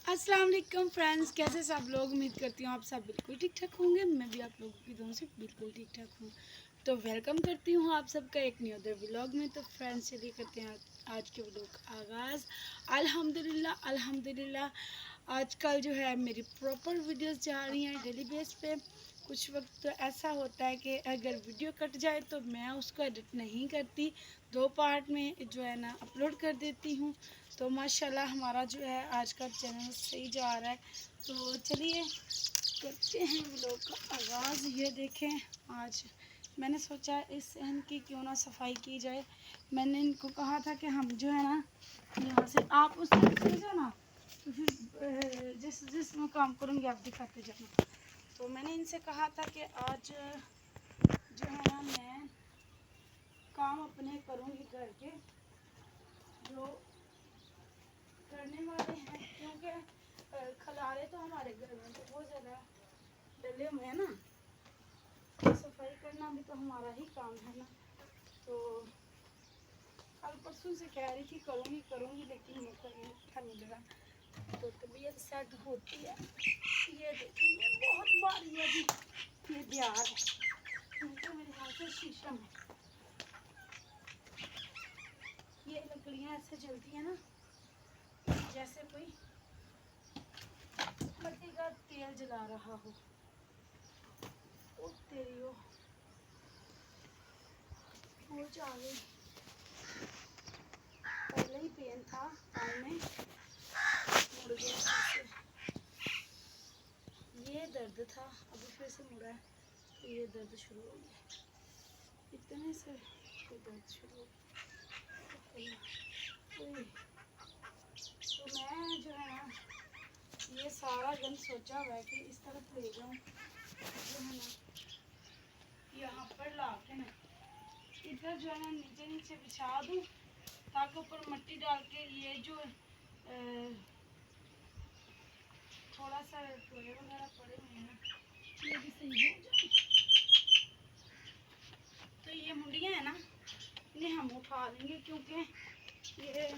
अस्सलाम वालेकुम फ्रेंड्स, कैसे सब लोग। उम्मीद करती हूँ आप सब बिल्कुल ठीक ठाक होंगे। मैं भी आप लोगों की दोनों से बिल्कुल ठीक ठाक हूँ। तो वेलकम करती हूँ आप सबका एक न्यू अदर व्लॉग में। तो फ्रेंड्स चलिए करते हैं आज के व्लॉग का आगाज़। अल्हम्दुलिल्लाह अल्हम्दुलिल्लाह आजकल जो है मेरी प्रॉपर वीडियोस जा रही हैं डेली बेस पे। कुछ वक्त तो ऐसा होता है कि अगर वीडियो कट जाए तो मैं उसको एडिट नहीं करती, 2 पार्ट में जो है ना अपलोड कर देती हूँ। तो माशाल्लाह हमारा जो है आज का चैनल सही जा रहा है। तो चलिए करते हैं व्लॉग का आगाज़। ये देखें, आज मैंने सोचा इस सहन की क्यों ना सफाई की जाए। मैंने इनको कहा था कि हम जो है ना यहाँ से आप उस तरफ से जाना, तो फिर जिस मैं काम करूँगी आप दिखाते जाना। तो मैंने इनसे कहा था कि आज जो है ना मैं काम अपने करूँगी घर के जो करने वाले हैं, क्योंकि खलारे तो हमारे घर में तो बहुत ज़्यादा डले हुए हैं ना, तो सफाई करना भी तो हमारा ही काम है ना। तो कल परसों से कह रही थी करूँगी लेकिन मौका नहीं अच्छा नहीं लगा। तो तबीयत सेट होती है। ये देखेंगे बहुत बारी है जी, ये बिहार है क्योंकि मेरे हाथ से शीशम है। ये लकड़ियाँ ऐसे जलती है ना जैसे कोई पति का तेल जला रहा हो। ओ तेरी वो जा गई। पहले ही पेन था पाँव में, मुड़ गया फिर से। ये दर्द था, अभी फिर से मुड़ा है तो ये दर्द शुरू हो गया। इतने से ये दर्द शुरू हो गया। तो मैं जो है ना ये सारा गंद सोचा हुआ है कि इस तरफ ले जाऊँ, जो है ना यहाँ पर ला के ना इधर जो है ना नीचे नीचे बिछा दूँ, ताकि ऊपर मिट्टी डाल के ये जो थोड़ा सा टोए वगैरह पड़े हुए हैं ना ये भी सही हो जाए। तो ये मुंडियाँ है ना इन्हें हम उठा लेंगे, क्योंकि ये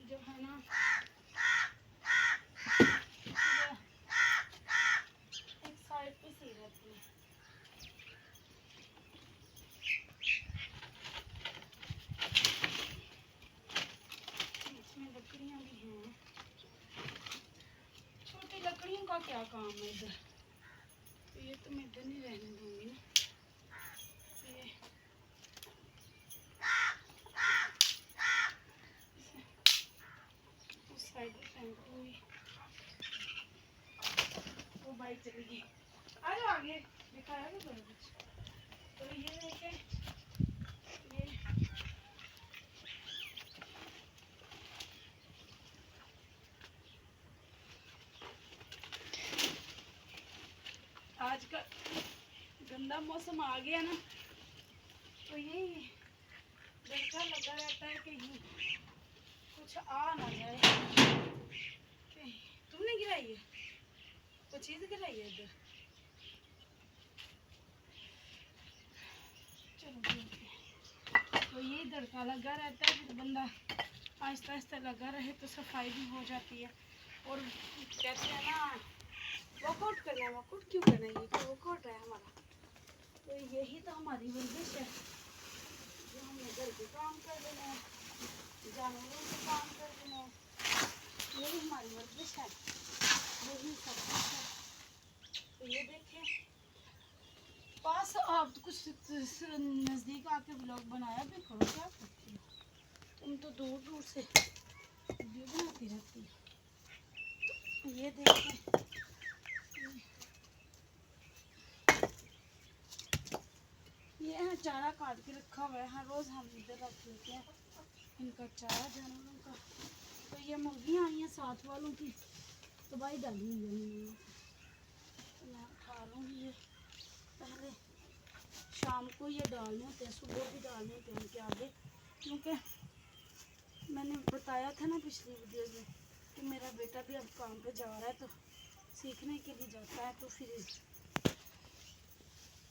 जो है ना एक साइड पे सही रहती है। इसमें लकड़ियाँ भी हैं, छोटी लकड़ियों का क्या काम है इधर। तो ये तो मैं इधर नहीं रहने दूँगी ना। ये उस साइड पे फेंक दूँगी। वो बाइक चली गई, आ जाओ आगे दिखाया तो बड़ा कुछ। तो ये देखें, ये आज का गंदा मौसम आ गया ना, तो यही डर लगा रहता है कि कुछ आ ना जाए। तुमने गिराई है, कोई चीज़ गिराई है इधर। चलो तो यही डर लगा रहता है, फिर बंदा आहिस्ता आहिस्ता लगा रहे तो सफाई भी हो जाती है। और कहते हैं ना वर्कआउट करना है, वर्कआउट क्यों करना है, ये तो वर्कआउट है हमारा। तो यही तो हमारी वर्जिश है जो हमने घर के काम कर देना है, जानवरों के काम कर देना है, यही हमारी वर्जिश है, यही सब कुछ है। तो ये देखें पास आप तो कुछ नज़दीक आके ब्लॉग बनाया भी करो, क्या करती हो तुम तो दूर दूर से वीडियो बनाती रहती हो। तो ये देखें ये है चारा काट के रखा हुआ है, हर रोज़ हम इधर रख लेते हैं इनका चारा जानवरों का। तो ये मुर्गियाँ आई हैं साथ वालों की, तबाही डाली हुई है मैंने, तो मैं उठा लूँगी। ये पहले शाम को ये डालने होते हैं, सुबह भी डालने होते हैं उनके आगे, क्योंकि मैंने बताया था ना पिछली वीडियो में कि मेरा बेटा भी अब काम पे जा रहा है, तो सीखने के लिए जाता है, तो फिर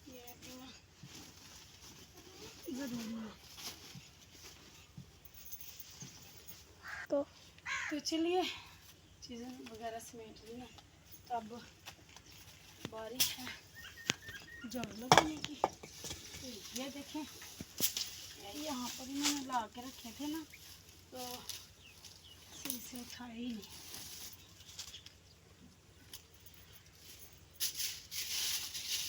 ये ज़रूरी है। तो तो चलिए चीज़ें वगैरह समेट ली हैं। तो अब बारिश है झाड़ू लगाने की। तो ये देखें यहाँ पर ही मैंने ला के रखे थे ना, तो सही से उठाए ही नहीं।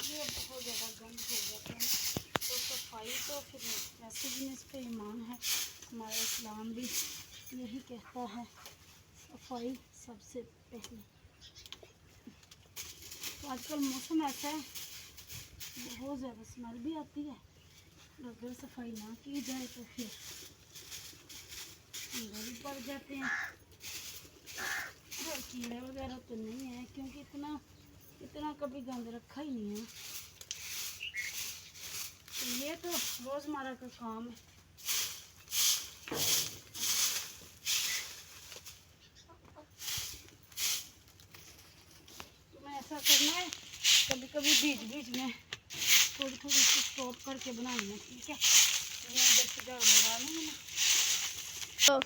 ये बहुत ज़्यादा गंद हो जाता है। तो सफाई तो फिर वैसे भी इस पर ईमान है, हमारा इस्लाम भी यही कहता है सफाई सबसे पहले। तो आजकल मौसम ऐसा है, बहुत ज़्यादा स्मेल भी आती है, अगर सफाई ना की जाए तो फिर अंदर भी पड़ जाते हैं। और कीड़े वगैरह तो नहीं है, क्योंकि इतना कभी गंद रखा ही नहीं है। तो ये तो रोज़मर्रा का काम है। तुम्हें ऐसा करना है, कभी कभी बीच में थोड़ी थोड़ी सी स्टॉप करके बनानी है, ठीक है? इधर से झाड़ू लगा लेंगे ना। तो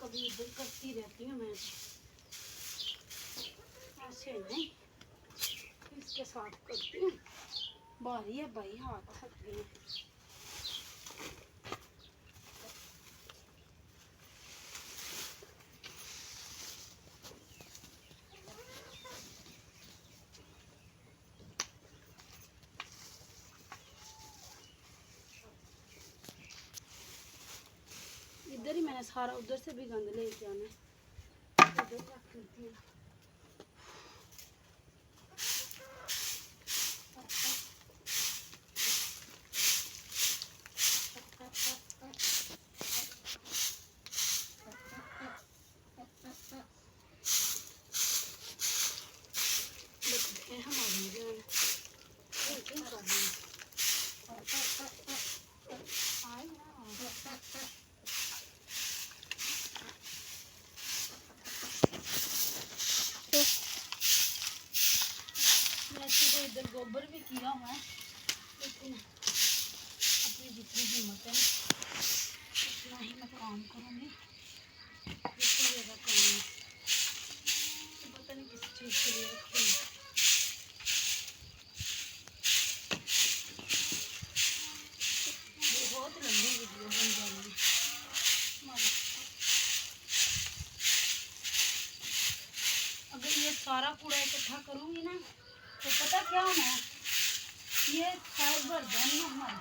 कभी इधर करती रहती हूँ मैं, ऐसे नहीं, इसके साथ करती हूँ। भारी है भाई, हाथ थक गए। इधर ही मैंने सारा, उधर से भी गंद ले जाना है, इधर रख देती हूँ। तो इधर गोबर भी किया हुआ है, लेकिन अपनी जितनी हिम्मत है उतना ही मैं काम करूँगी। इससे ज़्यादा काम है तो पता नहीं किस चीज़ के लिए रखूँगी। बहुत लंबी वीडियो बन जाएगी हमारी। अगर ये सारा कूड़ा इकट्ठा करूँगी ना, तो पता क्या होना है, ये शायद भर जाएंगे हमारे,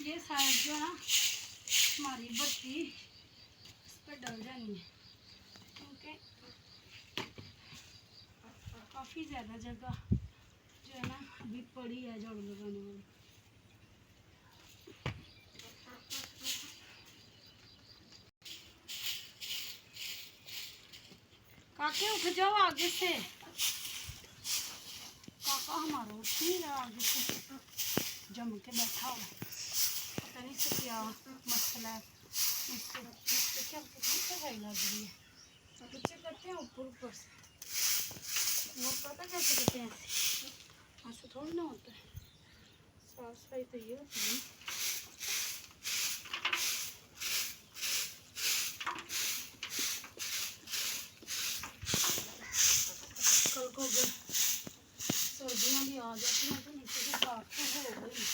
ये शायद जो है ना हमारी बत्ती इस पर डल जाएंगे, क्योंकि काफ़ी ज़्यादा जगह जो है ना अभी पड़ी है झाड़ू लगाने वाली। काके उठ जाओ आगे से, काका हमारा उठ नहीं रहा, आगे से जम के बैठा हुआ, पता नहीं से क्या मसला है। इससे क्या कितनी सफाई लग रही है, बच्चे करते हैं ऊपर ऊपर से, वो पता कैसे करते हैं, ऐसे थोड़ी ना होता है। साफ सफाई तो ये होती है। कल को सर्दियाँ भी आ जाती हैं तो नीचे से साफ तो हो गई।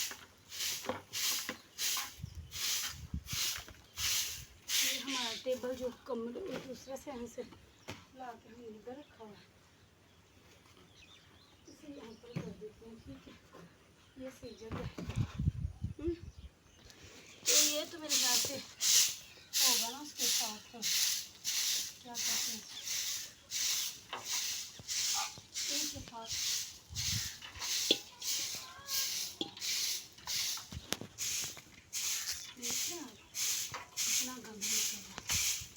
ये हमारा टेबल जो कमरे दूसरे से यहाँ से ला के हमने इधर रखा हुआ है, इसे यहाँ पर कर देते हैं, ठीक है? ये सही जगह है। तो ये तो मेरे ख्याल से होगा ना उसके साथ, क्या कहते हैं, इसके साथ इतना गंद नहीं कर रहा।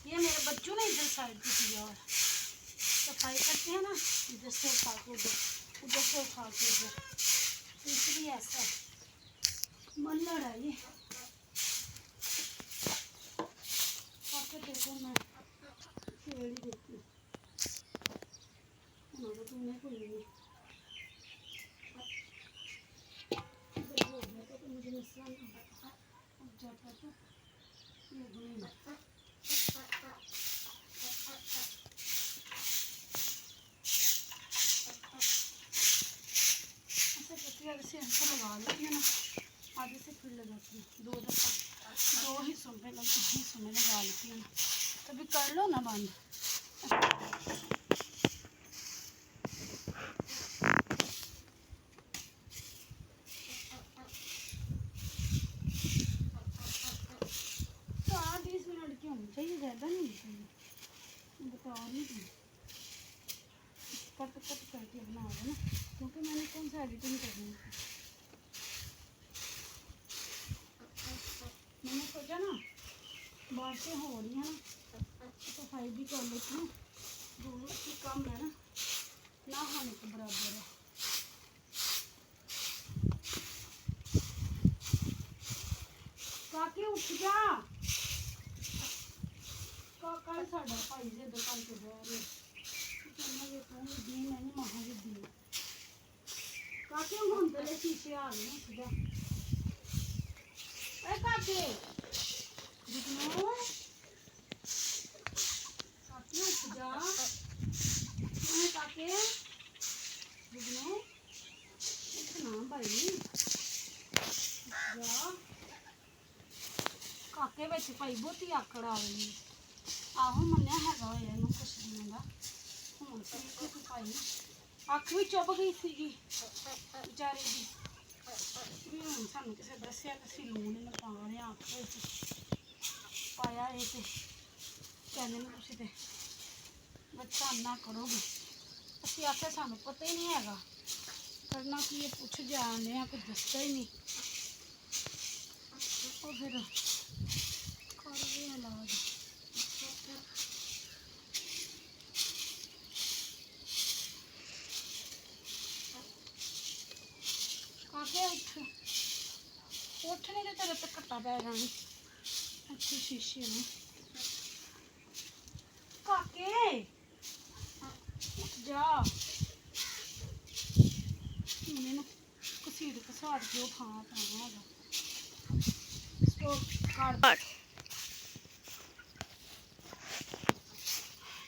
ये मेरे बच्चों ने इधर साइड पे किया और सफाई करते हैं ना, इधर से उठा के उधर से उठा के इधर, तो इसलिए ऐसा है। मन लड़ा ये देखो मैं खेल ही देती हूँ। तो तुमने कोई नहीं इधर हो गया तो मुझे नुकसान नहीं होता। अब जाता तो ये नहीं लगता। ऐसा करती है, ऐसे हमको लगा लेती है ना, आधे से फिर लगाती हूँ, दो दफ़ा दो हिस्सों में लगा लेती हूँ ना, कभी कर लो ना बंद। तो 20 मिनट की होनी चाहिए, ज़्यादा नहीं होनी चाहिए, बता नहीं दूँ कट कट करके बना दो ना, क्योंकि मैंने कौन सा एडिटिंग करनी है। मैंने सोचा ना बातें हो रही हैं ना, सफाई भी कर लेती हूँ, दोनों की कम है ना होने के बराबर है। काके उठ जा, कल साडा भाई जी दुकान से बाहर दी मैंने महा भी दी काके हम तले शीशे आ गए उठ जा। ए काके दिखनो, काके उठ जा, तुम्हें काके दिखनो इतना भाई जा। काके विच भाई बहुती आकड़ आ गई। आहो मन्निया हैगा होया इहनूं कुछ दिनों दा, हुण ठीक भाई अख भी चुभ गई सीगी बेचारे दी भी। हुण सानूं किसे दस्सिया कि असीं लूण इहनूं पा रहे हां अख विच पाया ये ते कहंदे ने तुसीं ते बच्चा अन्ना करोगे। असीं आखेआ सानूं पता ही नहीं हैगा, करना की ये पुछ जाने आ, कुछ दसदा ही नहीं। और फिर कर रहे इलाज। काके उठ नहीं तो तेरे पे कट्टा पै जानी अच्छी शीशे में। काके उठ जा, मैंने घसीट घसाट के उठाना पैना हैगा।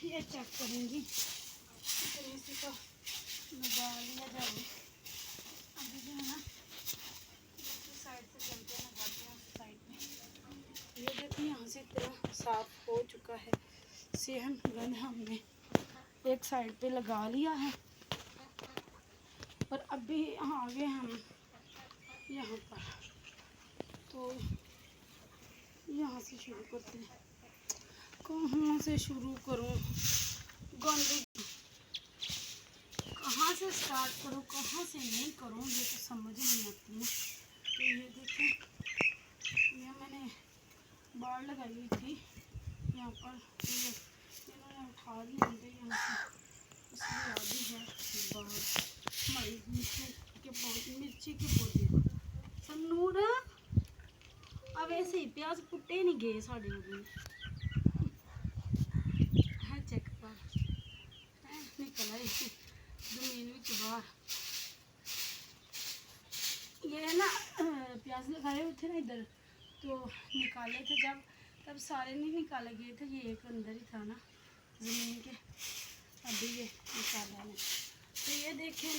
ये चेक करूँगी इतनी सी तो लगा लिया जाए। अभी जो है ना दूसरी साइड से चलते हैं, लगाते हैं उस साइड में। ये देखिए यहाँ से इतना साफ हो चुका है। सेहन गन हमने एक साइड पे लगा लिया है और अभी आ गए हम यहाँ पर, तो यहाँ से शुरू करते हैं। कहाँ से शुरू करूँ, गंदी कहाँ से स्टार्ट करूँ, कहाँ से नहीं करूँ, ये तो समझ नहीं आती है। तो ये देखिए ये मैंने बाढ़ लगाई हुई थी यहाँ पर, इन्होंने उठा दी मुझे यहाँ से, इसलिए आदि है बाढ़। हमारी मिर्ची के पौधे सन्नूर अब ऐसे ही प्याज पुट्टे नहीं गए साढ़े है, चेक कर निकल आए जमीन में बाहर। ये ना प्याज लगाए हुए थे ना इधर, तो निकाले थे जब, तब सारे नहीं निकाले गए थे, ये एक अंदर ही था ना ज़मीन के, अभी ये निकाला है। तो ये देखें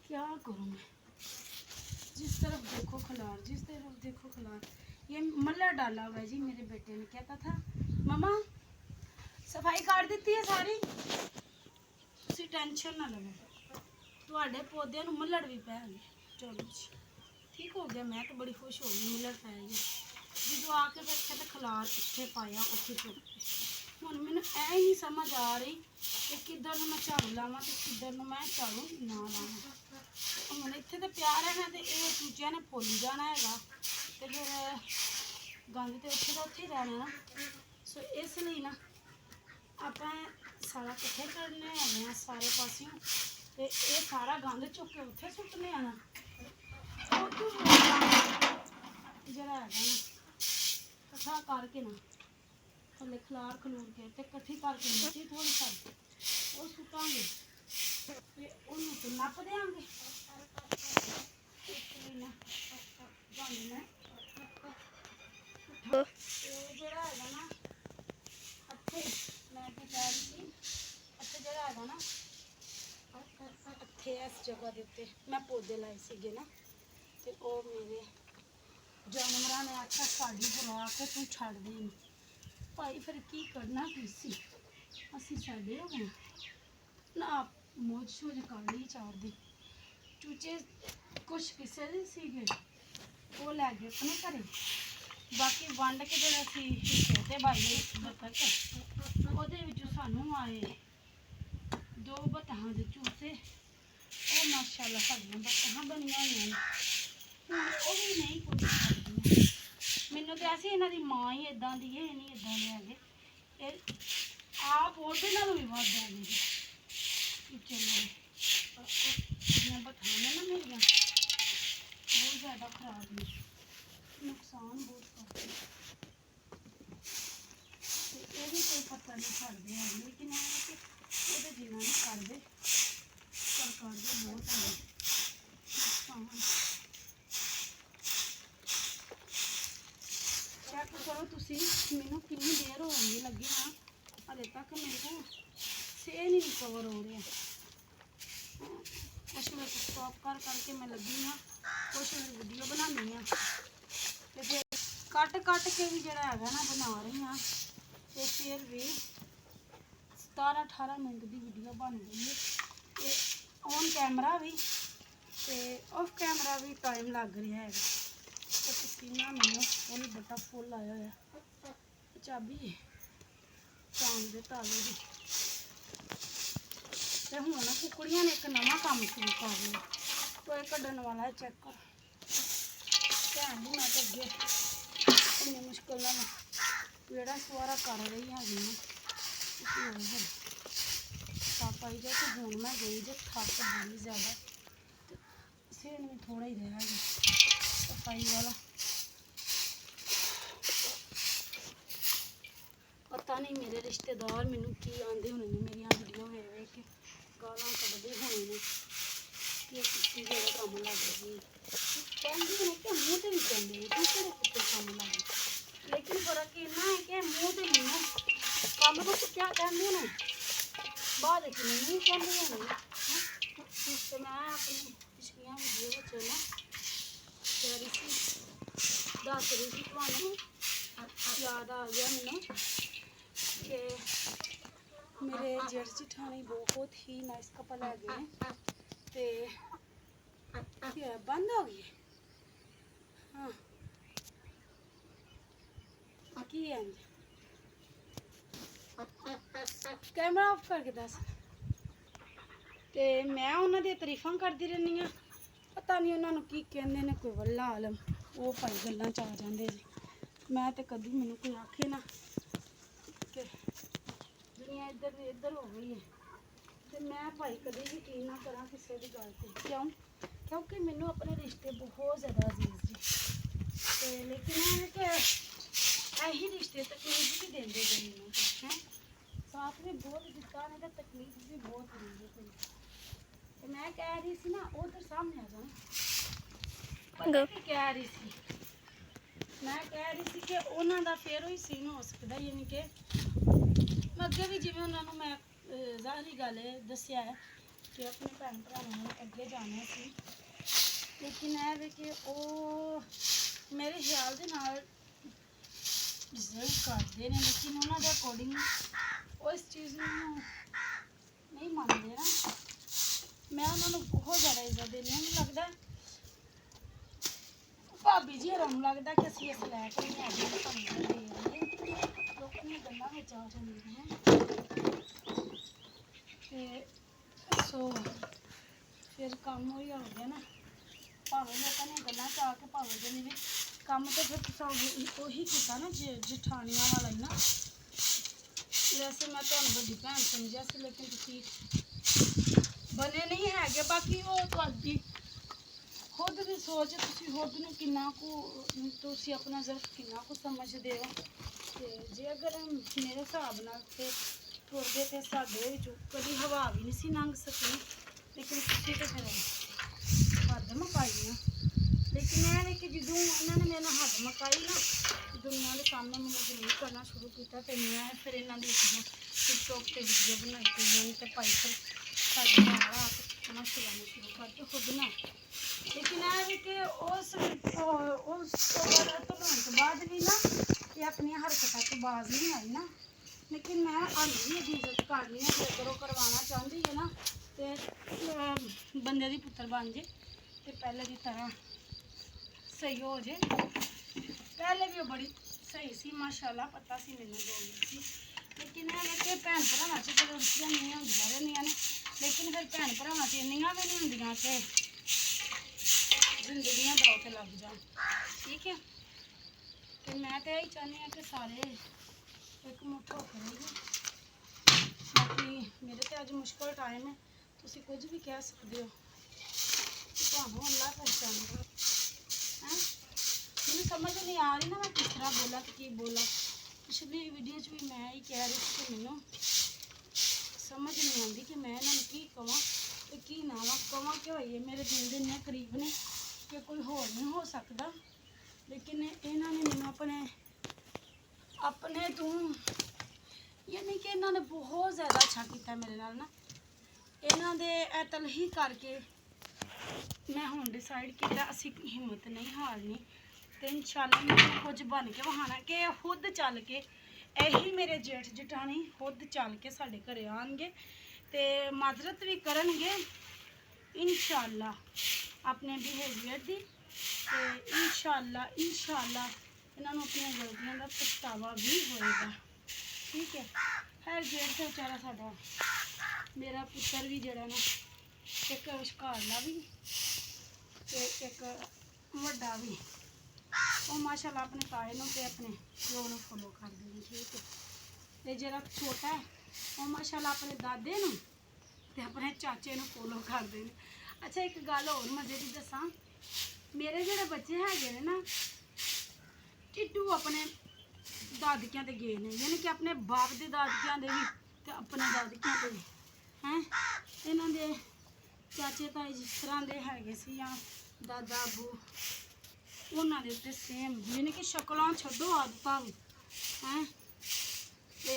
क्या करूँ मैं, जिस तरफ देखो खलार, जिस तरफ देखो खलार। ये मल्ला डाला हुआ है जी, मेरे बेटे ने कहता था मम्मा सफाई कर दी है सारी, तुसी टेंशन ना लो, ਤੁਹਾਡੇ ਪੌਦਿਆਂ ਨੂੰ ਮੱਲੜ भी पै गए। चलो जी ठीक हो गया, मैं तो बड़ी खुश हो गई मੱਲੜ पै गई। जो आके फिर कहते खलार इतने पाया उत्थे चुप गए। हुण मैनूं ऐ ही नहीं समझ आ रही कि किधर मैं झाड़ू लावां ते किधर मैं झाड़ू ना लावां। हुण इत्थे तो प्यार है ना, तो ये चूचिया ने फुल जाना है, तो फिर गंद तो उत्थे का उत्थे ही रहना ना। सो इसलिए ना आप सारा इकट्ठे करने हैं सारे पासियों, तो ये सारा गंद चुक के उत्थे सुट्टने आना जरा है ना कट्ठा करके ना ਥੱਲੇ ਖਲਾਰ ਖਲੂਰ ਕੇ ਤੇ ਇਕੱਠੀ ਕਰਕੇ ਮਿੱਟੀ ਥੋੜੀ ਸਾਰੀ ਉਹ ਸੁੱਟਾਂਗੇ ਤੇ ਉਹਨੂੰ ਤੇ ਨੱਪ ਦਿਆਂਗੇ। ਇਸ ਲਈ ਨਾ ਗੰਦ ਨਾ ਤੇ ਜਿਹੜਾ ਹੈਗਾ ਨਾ ਇੱਥੇ ਮੈਂ ਕੀ ਕਹਿ ਰਹੀ ਸੀ, ਇੱਥੇ ਜਿਹੜਾ ਹੈਗਾ ਨਾ ਇੱਥੇ ਇਸ ਜਗ੍ਹਾ ਦੇ ਉੱਤੇ ਮੈਂ ਪੌਦੇ ਲਾਏ ਸੀਗੇ ਨਾ ਤੇ ਉਹ ਮੇਰੇ ਜਾਨਵਰਾਂ ਨੇ ਆਖਿਆ ਸਾਡੀ ਬੁਲਾ ਕੇ ਤੂੰ ਛੱਡ ਦੇ ਭਾਈ। ਫਿਰ ਕੀ ਕਰਨਾ ਕੀ ਸੀ, ਅਸੀਂ ਸਾਡੇ ਹੋ ਗਏ ਨਾ ਮੋਜ ਸ਼ੋਜ ਕਰ ਲਈ ਚਾਰਦੇ ਚੂਚੇ ਕੁਛ ਕਿਸੇ ਦੇ ਸੀਗੇ ਉਹ ਲੈ ਗਏ ਆਪਣੇ ਘਰੇ, ਬਾਕੀ ਵੰਡ ਕੇ ਜਿਹੜਾ ਸੀ ਹਿੱਸੇ ਤੇ ਬਾਈ ਬੱਤਖ ਉਹਦੇ ਵਿੱਚੋਂ ਸਾਨੂੰ ਆਏ 2 ਬਤਹਾਂ ਦੇ ਚੂਸੇ। ਉਹ ਮਾਸ਼ਾਅੱਲਾ ਸਾਡੀਆਂ ਬਤਹਾਂ ਬਣੀਆਂ ਹੋਈਆਂ ਨੇ, ਉਹ ਵੀ ਨਹੀਂ ਕੁਝ ਕਰਦੀਆਂ। ਮੈਨੂੰ ਤਾਂ ਐਸੀ ਇਹਨਾਂ ਦੀ ਮਾਂ ਹੀ ਇਦਾਂ ਦੀ ਹੈ, ਇਹ ਨਹੀਂ ਇਦਾਂ ਦੇ ਹੈਗੇ, ਇਹ ਆਪ ਉਹਦੇ ਨਾਲ ਵੀ ਵੱਧ ਜਾਂਦੇ ਨੇ। ਚਲੋ ਜਿਹੜੀਆਂ ਬਤਹਾਂ ਨੇ ਨਾ ਮੇਰੀਆਂ ਬਹੁਤ ਜ਼ਿਆਦਾ ਖਰਾਬ ਨੇ, ਨੁਕਸਾਨ ਬਹੁਤ ਕਰਦੇ ਤੇ ਇਹ ਵੀ ਕੋਈ ਪਤਾ ਨਹੀਂ ਛੱਡਦੇ ਹੈਗੇ, ਲੇਕਿਨ ਇਹ ਹੈ ਕਿ ਉਹਦੇ ਜਿੰਨਾ ਨਹੀਂ ਕਰਦੇ ਪਰ ਕਰਦੇ ਬਹੁਤ ਹੈ ਨੁਕਸਾਨ। ਚੈੱਕ ਕਰੋ ਤੁਸੀਂ ਮੈਨੂੰ ਕਿੰਨੀ ਦੇਰ ਹੋ ਗਈ ਲੱਗੀ ਨਾ, ਹਾਲੇ ਤੱਕ ਮੇਰੇ ਕੋਲ ਸੇ ਨਹੀਂ ਰਿਕਵਰ ਹੋ ਰਿਹਾ। ਕੁਛ ਮੈਂ ਸਟਾਪ ਕਰ ਕਰਕੇ ਮੈਂ ਲੱਗੀ ਹਾਂ, ਕੁਛ ਮੈਂ ਵੀਡੀਓ ਬਣਾਉਂਦੀ ਹਾਂ ਤੇ ਫਿਰ ਕੱਟ ਕੇ ਵੀ ਜਿਹੜਾ ਹੈਗਾ ਨਾ ਬਣਾ ਰਹੀ ਹਾਂ ਤੇ ਫਿਰ ਵੀ 17-18 ਮਿੰਟ ਦੀ ਵੀਡੀਓ ਬਣ ਗਈ ਹੈ ਤੇ ਔਨ ਕੈਮਰਾ ਵੀ ਤੇ ਆਫ ਕੈਮਰਾ ਵੀ ਟਾਈਮ ਲੱਗ ਰਿਹਾ ਹੈਗਾ। ਤੇ ਪਸੀਨਾ ਮੈਨੂੰ ਉਹਨੂੰ ਬਟਾ ਫੁੱਲ ਆਇਆ ਹੋਇਆ, ਚਾਬੀ ਚਾਂਦ ਦੇ ਤਾਲੇ ਦੀ। ਤੇ ਹੁਣ ਕੁਕੜੀਆਂ ਨੇ ਇੱਕ ਨਵਾਂ ਕੰਮ ਸ਼ੁਰੂ ਕਰ ਲਿਆ, ਟੋਏ ਕੱਢਣ ਵਾਲਾ। ਚੈੱਕ ਕਰ ਭੈਣ ਜੀ, ਮੈਂ ਤਾਂ ਅੱਗੇ ਇੰਨੀ ਮੁਸ਼ਕਿਲ ਨਾਲ ਜਿਹੜਾ ਸਵਾਰਾ ਕਰ ਰਹੀ ਹੈਗੀ ਨਾ ਤੁਸੀਂ ਪਾਪਾ ਜੀ ਤੇ ਹੁਣ ਮੈਂ ਗਈ ਜੇ ਥੱਕ ਬੜੀ ਜ਼ਿਆਦਾ ਤੇ ਸਿਰ ਵੀ ਥੋੜਾ ਹੀ ਰਿਹਾ ਜੀ ਸਫਾਈ ਵਾਲਾ। ਪਤਾ ਨਹੀਂ ਮੇਰੇ ਰਿਸ਼ਤੇਦਾਰ ਮੈਨੂੰ ਕੀ ਆਂਦੇ ਹੋਣੇ ਨੇ, ਮੇਰੀਆਂ ਵੀਡੀਓ ਵੇਖ ਵੇਖ ਕੇ ਗਾਲਾਂ ਕੱਢਦੇ ਹੋਣੇ ਨੇ ਕਿ ਕੁੱਤੀ ਜਿਹੜੇ ਕੰਮ ਲੱਗ ਗਈ, ਕਹਿੰਦੇ ਨੇ ਕਿ ਮੂੰਹ ਤੇ ਵੀ ਕਹਿੰਦੇ ਨੇ ਤੂੰ ਕਿਹੜੇ ਕੁੱਤੇ ਕੰਮ ਲੱਗ ਗਈ। ਲੇਕਿਨ ਫਰਕ ਇੰਨਾ ਹੈ ਕਿ ਮੂੰਹ ਤੇ ਮੈਨੂੰ ਕੰਮ ਨੂੰ ਕੁੱਤਿਆ ਕਹਿੰਦੇ ਨੇ, ਬਾਅਦ ਵਿੱਚ ਮੈਨੂੰ ਵੀ ਕਹਿੰਦੇ ਹੋਣੇ। ਤੇ ਮੈਂ ਆਪਣੀ ਪਿਛਲੀਆਂ ਵੀਡੀਓ ਵਿੱਚ ਨਾ ਕਹਿ ਰਹੀ ਸੀ, ਦੱਸ ਰਹੀ ਸੀ ਤੁਹਾਨੂੰ, ਯਾਦ ਆ ਗਿਆ ਮੈਨੂੰ ਕਿ ਮੇਰੇ ਜੇਠ ਜਠਾਣੀ ਬਹੁਤ ਹੀ ਨਾਈਸ ਕਪਲ ਹੈਗੇ ਨੇ ਤੇ ਕੀ ਹੋਇਆ, ਬੰਦ ਹੋ ਗਈ। ਹਾਂ ਕੀ ਹੈ ਕੈਮਰਾ ਆਫ ਕਰਕੇ ਦੱਸ। ਤੇ ਮੈਂ ਉਹਨਾਂ ਦੀਆਂ ਤਾਰੀਫਾਂ ਕਰਦੀ ਰਹਿੰਦੀ ਹਾਂ, ਪਤਾ ਨਹੀਂ ਉਹਨਾਂ ਨੂੰ ਕੀ ਕਹਿੰਦੇ ਨੇ, ਕੋਈ ਵੱਲਾ ਆਲਮ, ਉਹ ਭਾਈ ਗੱਲਾਂ ਚ ਆ ਜਾਂਦੇ ਜੀ। ਮੈਂ ਤੇ ਕਦੀ ਮੈਨੂੰ ਕੋਈ ਆਖੇ ਨਾ ਕਿ ਦੁਨੀਆ ਇੱਧਰ ਦੀ ਇੱਧਰ ਹੋ ਗਈ ਹੈ ਤੇ ਮੈਂ ਭਾਈ ਕਦੇ ਵੀ ਯਕੀਨ ਨਾ ਕਰਾਂ ਕਿਸੇ ਦੀ ਗੱਲ ਤੇ। ਕਿਉਂ? ਕਿਉਂਕਿ ਮੈਨੂੰ ਆਪਣੇ ਰਿਸ਼ਤੇ ਬਹੁਤ ਜ਼ਿਆਦਾ ਅਜ਼ੀਜ਼ ਜੀ ਤੇ ਲੇਕਿਨ ਇਹ ਹੈ ਕਿ ਇਹੀ ਰਿਸ਼ਤੇ ਤਕਲੀਫ ਵੀ ਦਿੰਦੇ ਗਏ ਮੈਨੂੰ ਹੈ, ਸਾਥ ਵੀ ਬਹੁਤ ਦਿੱਤਾ ਨੇ ਤੇ ਤਕਲੀਫ ਵੀ ਬਹੁਤ ਦਿੰਦੇ ਪਏ। ਤੇ ਮੈਂ ਕਹਿ ਰਹੀ ਸੀ ਨਾ ਉਧਰ ਸਾਹਮਣੇ ਆ ਜਾਣਾ, ਕੀ ਕਹਿ ਰਹੀ ਸੀ ਮੈਂ ਕਹਿ ਰਹੀ ਸੀ ਕਿ ਉਹਨਾਂ ਦਾ ਫਿਰ ਉਹੀ ਸੀਨ ਹੋ ਸਕਦਾ, ਯਾਨੀ ਕਿ ਮੈਂ ਅੱਗੇ ਵੀ ਜਿਵੇਂ ਉਹਨਾਂ ਨੂੰ ਮੈਂ ਜ਼ਾਹਰੀ ਗੱਲ ਦੱਸਿਆ ਹੈ ਕਿ ਆਪਣੇ ਭੈਣ ਭਰਾਵਾਂ ਨੂੰ ਅੱਗੇ ਜਾਣਾ ਸੀ, ਲੇਕਿਨ ਇਹ ਵੇ ਕਿ ਉਹ ਮੇਰੇ ਖਿਆਲ ਦੇ ਨਾਲ ਡਿਜ਼ਰਵ ਕਰਦੇ ਨੇ, ਲੇਕਿਨ ਉਹਨਾਂ ਦੇ ਅਕੋਰਡਿੰਗ ਉਹ ਇਸ ਚੀਜ਼ ਨੂੰ ਨਹੀਂ ਮੰਨਦੇ ਨਾ। ਮੈਂ ਉਹਨਾਂ ਨੂੰ ਬਹੁਤ ਜ਼ਿਆਦਾ ਇੱਜ਼ਤ ਦਿੰਦੀ ਹਾਂ, ਮੈਨੂੰ ਲੱਗਦਾ ਭਾਬੀ ਜੀ ਹੋਰਾਂ ਨੂੰ ਲੱਗਦਾ ਕਿ ਅਸੀਂ ਇਸ ਲੈ ਕੇ ਨਹੀਂ ਹੈਗੇ ਸਾਨੂੰ ਦੇ ਰਹੀਏ, ਲੋਕਾਂ ਦੀਆਂ ਗੱਲਾਂ ਵਿੱਚ ਆ ਜਾਂਦੀਆਂ ਤੇ ਸੋ ਫਿਰ ਕੰਮ ਉਹੀ ਹੋ ਗਿਆ ਨਾ, ਭਾਵੇਂ ਲੋਕਾਂ ਨੇ ਗੱਲਾਂ ਚ ਆ ਕੇ ਭਾਵੇਂ ਜਿਹਨੇ ਵੀ ਕੰਮ ਤਾਂ ਫਿਰ ਤੁਸੀਂ ਉਹੀ ਕੀਤਾ ਨਾ ਜਠਾਣੀਆਂ ਵਾਲਾ ਹੀ ਨਾ। ਵੈਸੇ ਮੈਂ ਤੁਹਾਨੂੰ ਵੱਡੀ ਭੈਣ ਸਮਝਿਆ ਸੀ, ਲੇਕਿਨ ਤੁਸੀਂ ਬਣੇ ਨਹੀਂ ਹੈਗੇ। ਬਾਕੀ ਉਹ ਤੁਹਾਡੀ ਖੁਦ ਦੀ ਸੋਚ, ਤੁਸੀਂ ਖੁਦ ਨੂੰ ਕਿੰਨਾ ਕੁ ਤੁਸੀਂ ਆਪਣਾ ਜ਼ਰਫ ਕਿੰਨਾ ਕੁ ਸਮਝਦੇ ਹੋ। ਤੇ ਜੇ ਜੇ ਅਗਰ ਮੇਰੇ ਹਿਸਾਬ ਨਾਲ ਤੇ ਤੁਰਦੇ ਤੇ ਸਾਡੇ ਵਿੱਚੋਂ ਕਦੀ ਹਵਾ ਵੀ ਨਹੀਂ ਸੀ ਲੰਘ ਸਕਣੀ, ਲੇਕਿਨ ਤੁਸੀਂ ਤੇ ਫਿਰ ਹੱਦ ਮਕਾਈ ਨਾ। ਲੇਕਿਨ ਇਹ ਵੇ ਕਿ ਜਦੋਂ ਇਹਨਾਂ ਨੇ ਮੇਰੇ ਨਾਲ ਹੱਦ ਮਕਾਈ ਨਾ, ਦੁਨੀਆ ਦੇ ਸਾਹਮਣੇ ਮੈਨੂੰ ਜ਼ਰੂਰ ਕਰਨਾ ਸ਼ੁਰੂ ਕੀਤਾ, ਤੇ ਮੈਂ ਫਿਰ ਇਹਨਾਂ ਦੀ ਟਿਕਟੋਕ ਤੇ ਵੀਡੀਓ ਬਣਾਈ ਤੇ ਇਹਨਾਂ ਨੇ ਤੇ ਭਾਈ ਫਿਰ ਸਾਡੇ ਨਾਲ ਆ ਕੇ ਖਾਣਾ ਖਿਲਾਉਣਾ ਸ਼ੁਰੂ ਕਰ ਦਿੱਤਾ ਖੁਦ ਨਾ। ਲੇਕਿਨ ਇਹ ਵੀ ਕਿ ਉਸ ਤੋਂ ਬਾਅਦ ਵੀ ਨਾ ਇਹ ਆਪਣੀਆਂ ਹਰਕਤਾਂ ਤੋਂ ਬਾਜ਼ ਨਹੀਂ ਆਈ ਨਾ। ਲੇਕਿਨ ਮੈਂ ਹਾਲੀ ਵੀ ਇੱਜ਼ਤ ਕਰਨੀ ਹੈ, ਜੇ ਅਗਰ ਉਹ ਕਰਵਾਉਣਾ ਚਾਹੁੰਦੀ ਹੈ ਨਾ ਤੇ ਬੰਦੇ ਦੀ ਪੁੱਤਰ ਬਣ ਜੇ ਤੇ ਪਹਿਲੇ ਦੀ ਤਰ੍ਹਾਂ ਸਹੀ ਹੋ ਜੇ। ਪਹਿਲੇ ਵੀ ਉਹ ਬੜੀ ਸਹੀ ਸੀ ਮਾਸ਼ਾਅੱਲਾ, ਪਤਾ ਸੀ ਮੈਨੂੰ ਬੋਲਦੀ ਸੀ। ਲੇਕਿਨ ਇਹ ਕਿ ਭੈਣ ਭਰਾਵਾਂ 'ਚ ਜਦੋਂ ਰੁਚੀਆਂ ਨਹੀਂ ਹੁੰਦੀਆਂ ਰਹਿੰਦੀਆਂ ਨੇ, ਲੇਕਿਨ ਫਿਰ ਭੈਣ ਭਰਾਵਾਂ 'ਚ ਇੰਨੀਆਂ ਵੀ ਨਹੀਂ ਹੁੰਦੀਆਂ ਕਿ ਜ਼ਿੰਦਗੀਆਂ ਦਾਅ ਤੇ ਲੱਗ ਜਾਣ। ਠੀਕ ਹੈ, ਤੇ ਮੈਂ ਤਾਂ ਇਹੀ ਚਾਹੁੰਦੀ ਹਾਂ ਕਿ ਸਾਰੇ ਇੱਕ ਮੁੱਠ ਹੋ ਕੇ ਰਹੀਏ। ਬਾਕੀ ਮੇਰੇ ਤੇ ਅੱਜ ਮੁਸ਼ਕਲ ਟਾਈਮ ਹੈ, ਤੁਸੀਂ ਕੁਝ ਵੀ ਕਹਿ ਸਕਦੇ ਹੋ, ਤੁਹਾਨੂੰ ਅੱਲਾ ਪਹਿਚਾਨੇਗਾ। ਹੈਂ, ਮੈਨੂੰ ਸਮਝ ਨਹੀਂ ਆ ਰਹੀ ਨਾ ਮੈਂ ਕਿਸ ਤਰ੍ਹਾਂ ਬੋਲਾਂ ਤੇ ਕੀ ਬੋਲਾਂ। ਪਿਛਲੀ ਵੀਡੀਓ 'ਚ ਵੀ ਮੈਂ ਹੀ ਕਹਿ ਰਹੀ ਸੀ ਕਿ ਮੈਨੂੰ ਸਮਝ ਨਹੀਂ ਆਉਂਦੀ ਕਿ ਮੈਂ ਇਹਨਾਂ ਨੂੰ ਕੀ ਕਹਾਂ ਤੇ ਕੀ ਨਾ ਕਹਾਂ। ਕਿ ਹੋਈਏ ਮੇਰੇ ਦਿਲ ਦੇ ਇੰਨੇ ਕਰੀਬ ਨੇ ਕਿ ਕੋਈ ਹੋਰ ਨਹੀਂ ਹੋ ਸਕਦਾ। ਲੇਕਿਨ ਇਹਨਾਂ ਨੇ ਮੈਨੂੰ ਆਪਣੇ ਤੋਂ ਯਾਨੀ ਕਿ ਇਹਨਾਂ ਨੇ ਬਹੁਤ ਜ਼ਿਆਦਾ ਅੱਛਾ ਕੀਤਾ ਮੇਰੇ ਨਾਲ ਨਾ। ਇਹਨਾਂ ਦੇ ਇਹ ਤਲਹੀ ਕਰਕੇ ਮੈਂ ਹੁਣ ਡਿਸਾਈਡ ਕੀਤਾ ਅਸੀਂ ਹਿੰਮਤ ਨਹੀਂ ਹਾਰਨੀ, ਤੇ ਇਨਸ਼ਾਅੱਲਾ ਮੈਂ ਕੁਝ ਬਣ ਕੇ ਵਹਾਣਾ ਕਿ ਖੁਦ ਚੱਲ ਕੇ ਇਹੀ ਮੇਰੇ ਜੇਠ ਜਠਾਣੀ ਖੁਦ ਚੱਲ ਕੇ ਸਾਡੇ ਘਰੇ ਆਉਣਗੇ ਤੇ ਮਾਜ਼ਰਤ ਵੀ ਕਰਨਗੇ ਇਨਸ਼ਾਅੱਲਾ ਆਪਣੇ ਬਿਹੇਵੀਅਰ ਦੀ। ਤੇ ਇਨਸ਼ਾਅੱਲਾ ਇਹਨਾਂ ਨੂੰ ਆਪਣੀਆਂ ਗਲਤੀਆਂ ਦਾ ਪਛਤਾਵਾ ਵੀ ਹੋਏਗਾ। ਠੀਕ ਹੈ, ਹਰ ਜੇਠ ਤੇ ਵਿਚਾਰਾ ਸਾਡਾ ਮੇਰਾ ਪੁੱਤਰ ਵੀ ਜਿਹੜਾ ਨਾ, ਇੱਕ ਵਿਚਕਾਰਲਾ ਵੀ ਤੇ ਇੱਕ ਵੱਡਾ ਵੀ, ਉਹ ਮਾਸ਼ਾਅੱਲਾ ਆਪਣੇ ਤਾਏ ਨੂੰ ਤੇ ਆਪਣੇ ਪਿਓ ਨੂੰ ਫੋਲੋ ਕਰਦੇ ਨੇ। ਠੀਕ ਹੈ, ਤੇ ਜਿਹੜਾ ਛੋਟਾ ਹੈ ਉਹ ਮਾਸ਼ਾਅੱਲਾ ਆਪਣੇ ਦਾਦੇ ਨੂੰ ਤੇ ਆਪਣੇ ਚਾਚੇ ਨੂੰ ਫੋਲੋ ਕਰਦੇ ਨੇ। ਅੱਛਾ, ਇੱਕ ਗੱਲ ਹੋਰ ਮਜ਼ੇ ਦੀ ਦੱਸਾਂ, ਮੇਰੇ ਜਿਹੜੇ ਬੱਚੇ ਹੈਗੇ ਨੇ ਨਾ, ਟਿੱਟੂ ਆਪਣੇ ਦਾਦਕਿਆਂ ਤੇ ਗਏ ਨੇ, ਯਾਨੀ ਕਿ ਆਪਣੇ ਬਾਪ ਦੇ ਦਾਦਕਿਆਂ ਦੇ ਵੀ ਤੇ ਆਪਣੇ ਦਾਦਕਿਆਂ ਦੇ ਵੀ। ਹੈਂ, ਇਹਨਾਂ ਦੇ ਚਾਚੇ ਤਾਏ ਜਿਸ ਤਰ੍ਹਾਂ ਦੇ ਹੈਗੇ ਸੀ ਜਾਂ ਦਾਦਾ ਅੱਬੂ, ਉਹਨਾਂ ਦੇ ਉੱਤੇ ਸੇਮ, ਯਾਨੀ ਕਿ ਸ਼ਕਲਾਂ ਛੱਡੋ ਆਦਤਾਂ ਵੀ। ਹੈਂ, ਤੇ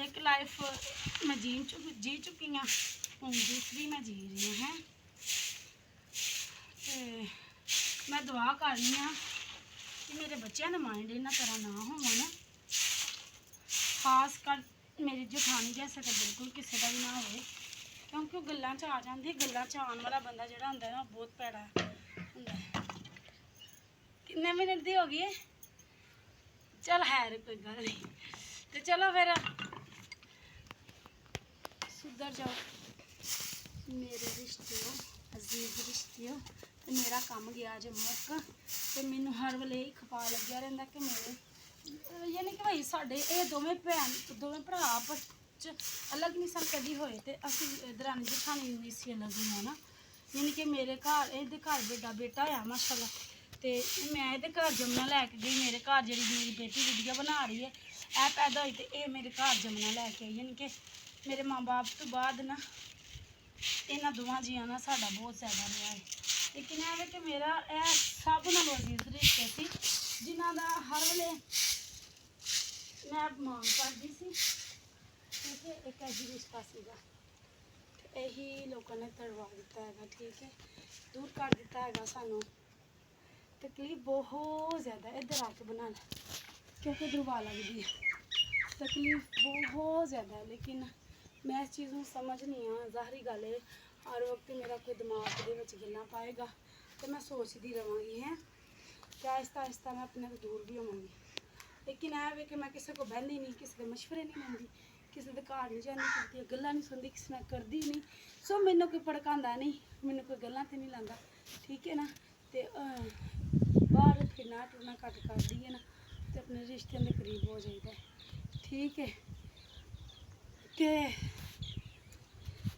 ਇੱਕ ਲਾਈਫ ਮੈਂ ਜੀ ਚੁੱਕੀ ਹਾਂ, ਹੁਣ ਦੂਸਰੀ ਮੈਂ ਜੀ ਰਹੀ ਹਾਂ। ਤੇ ਮੈਂ ਦੁਆ ਕਰਨੀ ਆ ਕਿ ਮੇਰੇ ਬੱਚਿਆਂ ਦਾ ਮਾਈਂਡ ਇਹਨਾਂ ਤਰ੍ਹਾਂ ਨਾ ਹੋਣ, ਖਾਸ ਕਰ ਮੇਰੀ ਜਠਾਣੀ ਜੈਸਾ ਤਾਂ ਬਿਲਕੁਲ ਕਿਸੇ ਦਾ ਵੀ ਨਾ ਹੋਵੇ, ਕਿਉਂਕਿ ਉਹ ਗੱਲਾਂ 'ਚ ਆ ਜਾਂਦੀ। ਗੱਲਾਂ 'ਚ ਆਉਣ ਵਾਲਾ ਬੰਦਾ ਜਿਹੜਾ ਹੁੰਦਾ ਨਾ, ਉਹ ਬਹੁਤ ਭੈੜਾ ਹੁੰਦਾ। ਕਿੰਨੇ ਮਿੰਟ ਦੀ ਹੋ ਗਈ ਹੈ? चल है कोई गल नहीं, तो चलो फिर सुधर जाओ मेरे रिश्ते अजीज रिश्ते। तो मेरा काम गया जो मुक, तो मैनू हर वेले ही खपा लग्या रहिंदा कि मेरे यानी कि भाई साडे ये दोवें भरा आपस च अलग नहीं सन कदी होए, तो असीं दरानी जठानी नहीं सी अलग ही ना। यानी कि मेरे घर ये घर बड़ा बेटा है माशाल्लाह, तो मैं ये घर जमुना लैके गई। मेरे घर जी मेरी बेटी वीडियो बना रही है, ऐ पैदा हुई तो ये मेरे घर जमुना लैके आई। यानी कि मेरे माँ बाप तो बाद ना इन्होंने दोवां जियां ना साडा बहुत ज़्यादा रहा है। लेकिन है कि मेरा यह सब नालों अजीज रिश्ते सी, जिन्हों का हर वेले मैं मांग करती सी। ठीक है, एक ऐसी रिश्ता सीगा, यही लोगों ने तड़वा दिता है। ठीक है, दूर कर दिता है सानू, तकलीफ बहुत ज़्यादा। इधर आके बना ला क्योंकि दुर्वा लगती है, तकलीफ बहुत ज़्यादा है। लेकिन मैं इस चीज़ में समझ नहीं आ, ज़ाहरी गल है हर वक्त मेरा कोई दिमाग के गल्लां पाएगा तो मैं सोचती रहांगी है कि आहिस्ता आहिस्ता मैं अपने तो दूर भी होवांगी। लेकिन है कि मैं किसी को बहती नहीं, किसी के मशवरे नहीं लेंदी, किसी के घर नहीं जाती, किसी दी गल्लां नहीं सुनती, किसी नाल करदी नहीं। सो मैनू कोई भड़कांदा नहीं, मैनू कोई गल्लां ते नहीं लांदा। ठीक है ना, तो बाहर फिरना टुरना घट कर दीए ना, तो अपने रिश्ते के करीब हो जाता है। ठीक है, तो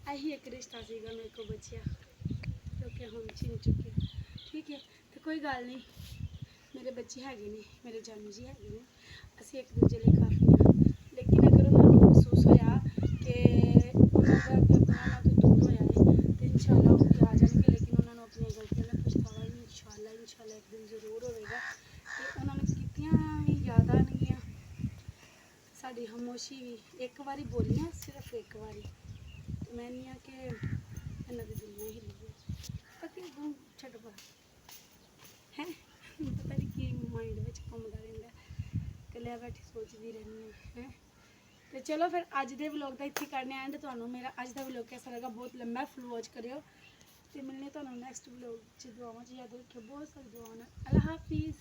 यही एक रिश्ता सीगा मेरे को बचिया, क्योंकि हम चिन चुके। ठीक है, तो कोई गल नहीं, ਮੇਰੇ ਬੱਚੇ ਹੈਗੇ ਨੇ, ਮੇਰੇ ਜਾਨੂ ਜੀ ਹੈਗੇ ਨੇ, ਅਸੀਂ ਇੱਕ ਦੂਜੇ ਲਈ ਕਾਫੀ ਹਾਂ। ਲੇਕਿਨ ਅਗਰ ਉਹਨਾਂ ਨੂੰ ਮਹਿਸੂਸ ਹੋਇਆ ਕਿ ਉਹਨਾਂ ਦਾ ਵੀ ਆਪਣਾ ਤੋਂ ਦੂਰ ਹੋਇਆ ਹੈ ਤੇ ਇਨਸ਼ਾਅੱਲਾ ਉਹ ਵੀ ਆ ਜਾਣਗੇ। ਲੇਕਿਨ ਉਹਨਾਂ ਨੂੰ ਆਪਣੀਆਂ ਗਲਤੀਆਂ ਦਾ ਪਛਤਾਵਾ ਇਨਸ਼ਾਅੱਲਾ ਇੱਕ ਦਿਨ ਜ਼ਰੂਰ ਹੋਵੇਗਾ ਤੇ ਉਹਨਾਂ ਨੂੰ ਕੀਤੀਆਂ ਵੀ ਯਾਦ ਆਉਣਗੀਆਂ। ਸਾਡੀ ਖਾਮੋਸ਼ੀ ਵੀ ਇੱਕ ਵਾਰੀ ਬੋਲੀਆਂ, ਸਿਰਫ ਇੱਕ ਵਾਰੀ, ਤੇ ਮੈਂ ਨਹੀਂ ਆ ਕਿ ਇਹਨਾਂ ਦੀ ਦੁਨੀਆ ਹਿੱਲ ਗਈ। ਪਤਾ ਹੁਣ ਛੱਡ ਪਾ ਹੈ, ਪਤਾ ਨਹੀਂ ਕੀ ਮਾਈਂਡ ਵਿੱਚ ਘੁੰਮਦਾ ਰਹਿੰਦਾ, ਇਕੱਲਿਆਂ ਬੈਠੀ ਸੋਚਦੀ ਰਹਿੰਦੀ ਹਾਂ ਹੈ। ਤੇ ਚਲੋ ਫਿਰ ਅੱਜ ਦੇ ਵਲੋਗ ਦਾ ਇੱਥੇ ਕਰਨੇ ਐਂਡ। ਤੁਹਾਨੂੰ ਮੇਰਾ ਅੱਜ ਦਾ ਵਲੋਗ कैसा लगा बहुत लंबा फुल वॉच करियो ਤੇ ਮਿਲਨੇ ਤੁਹਾਨੂੰ ਨੈਕਸਟ ਵਲੋਗ ਚ। ਦੁਆਵਾਂ ਚ ਯਾਦ ਰੱਖਿਓ, ਬਹੁਤ ਸਾਰੀ ਦੁਆਵਾਂ ਨਾਲ। ਅੱਲਾ ਹਾਫਿਜ਼।